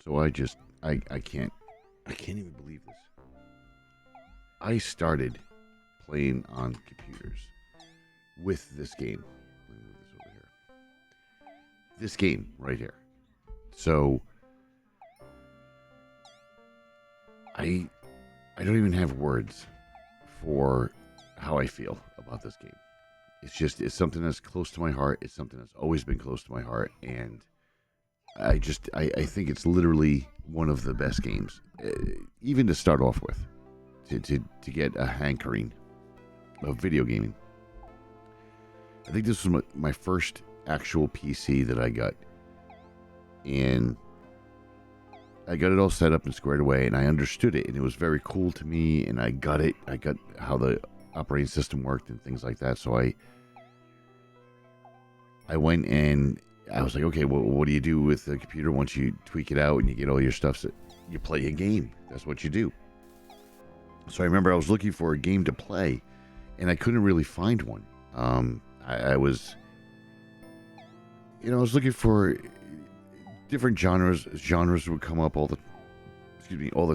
So I can't even believe this. I started playing on computers with this game. Let me move this over here. This game right here. So I don't even have words for how I feel about this game. It's something that's close to my heart. It's something that's always been close to my heart, and I think it's literally one of the best games, even to start off with, to get a hankering of video gaming. I think this was my first actual PC that I got, and I got it all set up and squared away, and I understood it, and it was very cool to me, and I got it. I got how the operating system worked and things like that. So I went and I was like, okay, well, what do you do with the computer once you tweak it out and you get all your stuff? So you play a game. That's what you do. So I remember I was looking for a game to play, and I couldn't really find one. I was looking for different genres. Genres would come up all the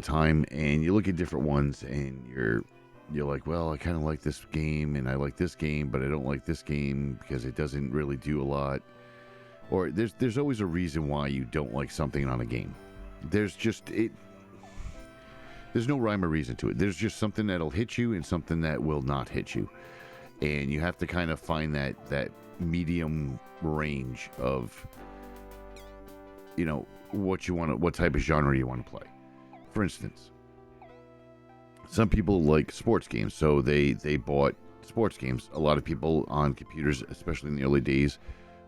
time, and you look at different ones, and you're like, well, I kind of like this game, and I like this game, but I don't like this game because it doesn't really do a lot. Or there's always a reason why you don't like something on a game. There's no rhyme or reason to it. There's just something that'll hit you and something that will not hit you. And you have to kind of find that medium range of, what type of genre you want to play. For instance, some people like sports games, so they bought sports games. A lot of people on computers, especially in the early days,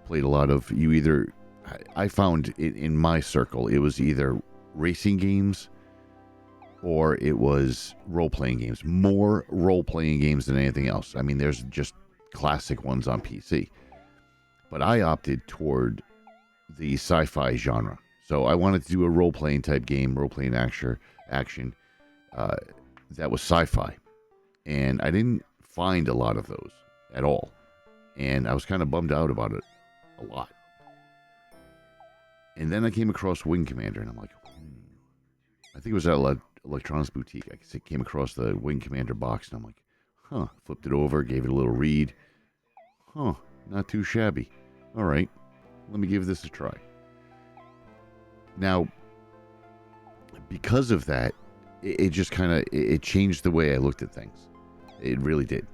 played a lot of, I found in my circle, it was either racing games or it was role-playing games. More role-playing games than anything else. I mean, there's just classic ones on PC. But I opted toward the sci-fi genre. So I wanted to do a role-playing type game, role-playing action that was sci-fi. And I didn't find a lot of those at all. And I was kind of bummed out about it a lot. And then I came across Wing Commander, and I'm like, I think it was at Electronics Boutique. I came across the Wing Commander box, and I'm like, flipped it over, gave it a little read. Not too shabby. All right, let me give this a try. Now, because of that, it just kind of, it changed the way I looked at things. It really did.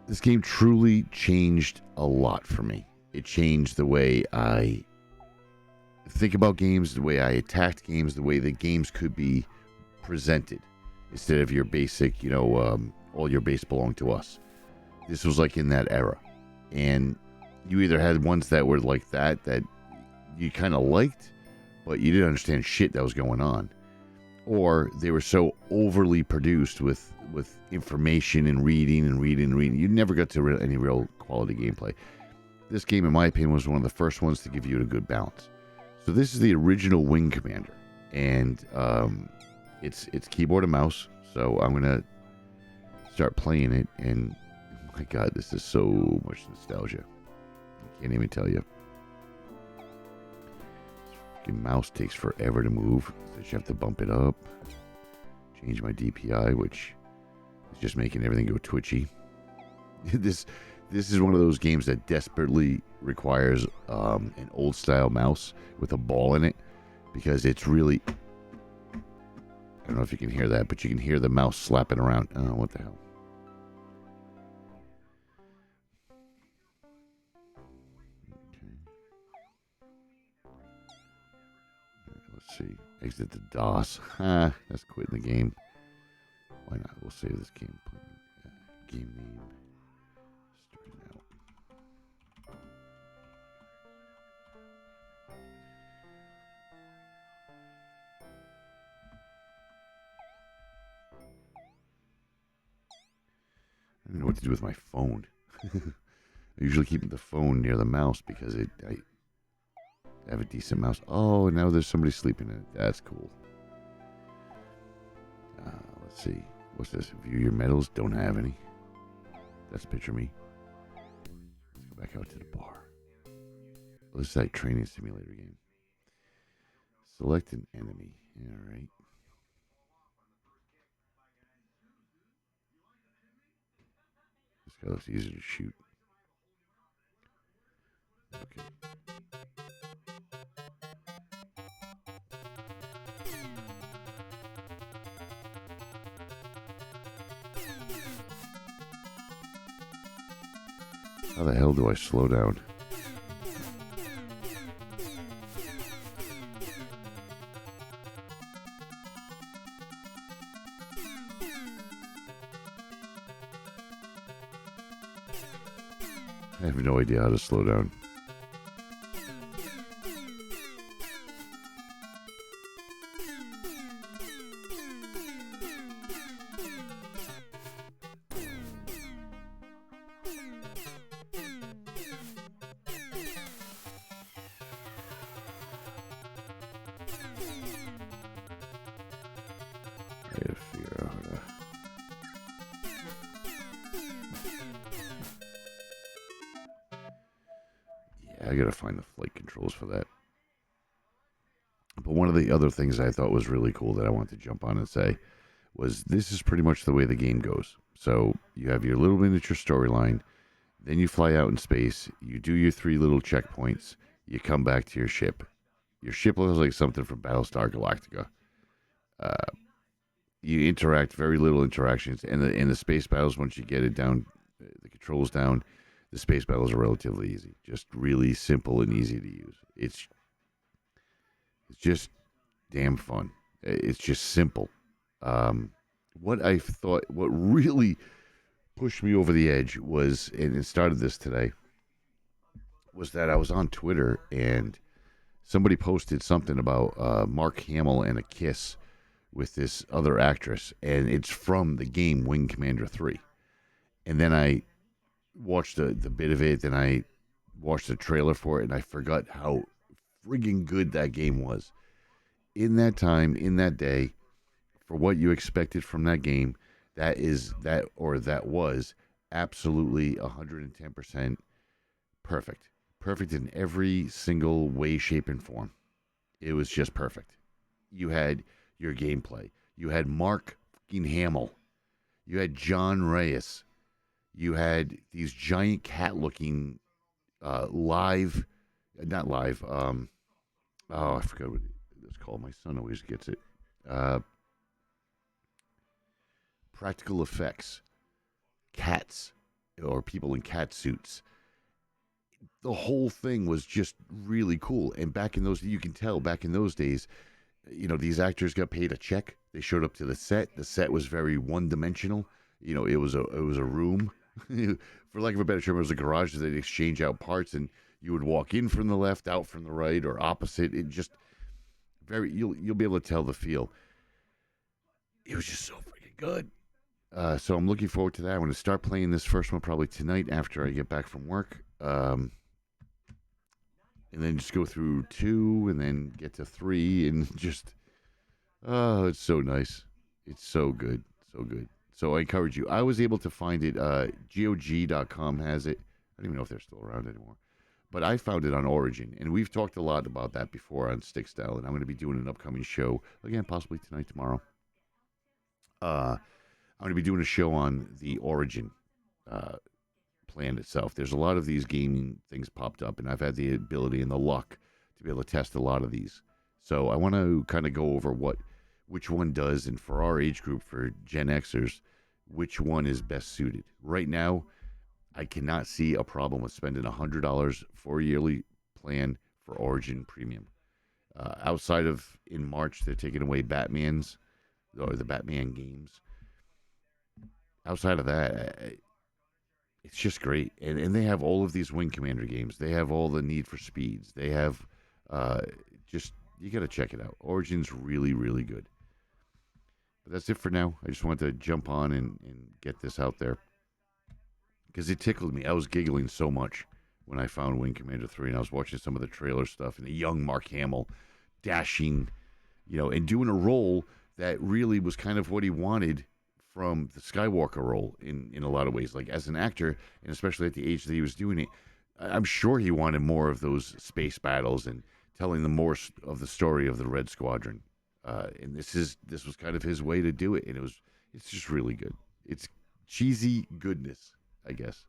This game truly changed a lot for me. It changed the way I think about games, the way I attacked games, the way the games could be presented. Instead of your basic, all your base belonged to us. This was like in that era. And you either had ones that were like that you kind of liked, but you didn't understand shit that was going on. Or they were so overly produced with information and reading. You never got to any real quality gameplay. This game, in my opinion, was one of the first ones to give you a good balance. So this is the original Wing Commander, and it's keyboard and mouse. So I'm gonna start playing it, and oh my God, this is so much nostalgia. I can't even tell you. This mouse takes forever to move, so you have to bump it up. Change my DPI, which is just making everything go twitchy. This is one of those games that desperately requires an old style mouse with a ball in it, because it's really, I don't know if you can hear that, but you can hear the mouse slapping around. Oh, what the hell. Okay. Let's see. Exit the DOS. That's quitting the game. Why not? We'll save this game. Game name. Starting out. I don't know what to do with my phone. I usually keep the phone near the mouse because I have a decent mouse. Oh, now there's somebody sleeping in it. That's cool. Let's see. What's this? View your medals. Don't have any. That's picture me. Let's go back out to the bar. This is that training simulator game. Select an enemy. All right. This guy looks easy to shoot. Okay. How the hell do I slow down? I have no idea how to slow down. I gotta figure out how to... I gotta find the flight controls for that. But one of the other things I thought was really cool that I wanted to jump on and say was this is pretty much the way the game goes. So you have your little miniature storyline, then you fly out in space, you do your 3 little checkpoints, you come back to your ship. Your ship looks like something from Battlestar Galactica. You interact, very little interactions, and the space battles, once you get it down, the controls down, the space battles are relatively easy. Just really simple and easy to use. It's just damn fun. It's just simple. What really pushed me over the edge was, and it started this today, was that I was on Twitter and somebody posted something about Mark Hamill and a kiss with this other actress, and it's from the game Wing Commander 3. And then I watched the bit of it, then I watched the trailer for it, and I forgot how friggin' good that game was. In that time, in that day, for what you expected from that game, that was absolutely 110% perfect. Perfect in every single way, shape, and form. It was just perfect. You had your gameplay. You had Mark fucking Hamill. You had John Reyes. You had these giant cat-looking not live. I forgot what it's called. My son always gets it. Practical effects. Cats or people in cat suits. The whole thing was just really cool. And back in those, you can tell back in those days, these actors got paid a check. They showed up to the set. The set was very one-dimensional. It was a room. For lack of a better term, it was a garage that they'd exchange out parts, and you would walk in from the left, out from the right, or opposite. It just you'll be able to tell the feel. It was just so freaking good. So I'm looking forward to that. I'm going to start playing this first one probably tonight after I get back from work. And then just go through 2 and then get to 3 and just, it's so nice. It's so good. So good. So I encourage you. I was able to find it. GOG.com has it. I don't even know if they're still around anymore. But I found it on Origin. And we've talked a lot about that before on Stick Style. And I'm going to be doing an upcoming show, again, possibly tonight, tomorrow. I'm going to be doing a show on the Origin plan itself. There's a lot of these gaming things popped up, and I've had the ability and the luck to be able to test a lot of these. So I want to kind of go over which one does, and for our age group, for Gen Xers, which one is best suited. Right now, I cannot see a problem with spending $100 for a yearly plan for Origin Premium. Outside of in March, they're taking away Batman's or the Batman games. Outside of that, it's just great. And they have all of these Wing Commander games. They have all the Need for Speeds. They have you got to check it out. Origin's really, really good. But that's it for now. I just wanted to jump on and get this out there. Because it tickled me. I was giggling so much when I found Wing Commander 3, and I was watching some of the trailer stuff, and the young Mark Hamill dashing, and doing a role that really was kind of what he wanted from the Skywalker role in a lot of ways. Like as an actor, and especially at the age that he was doing it, I'm sure he wanted more of those space battles and telling them more of the story of the Red Squadron. And this was kind of his way to do it, and it's just really good. It's cheesy goodness, I guess.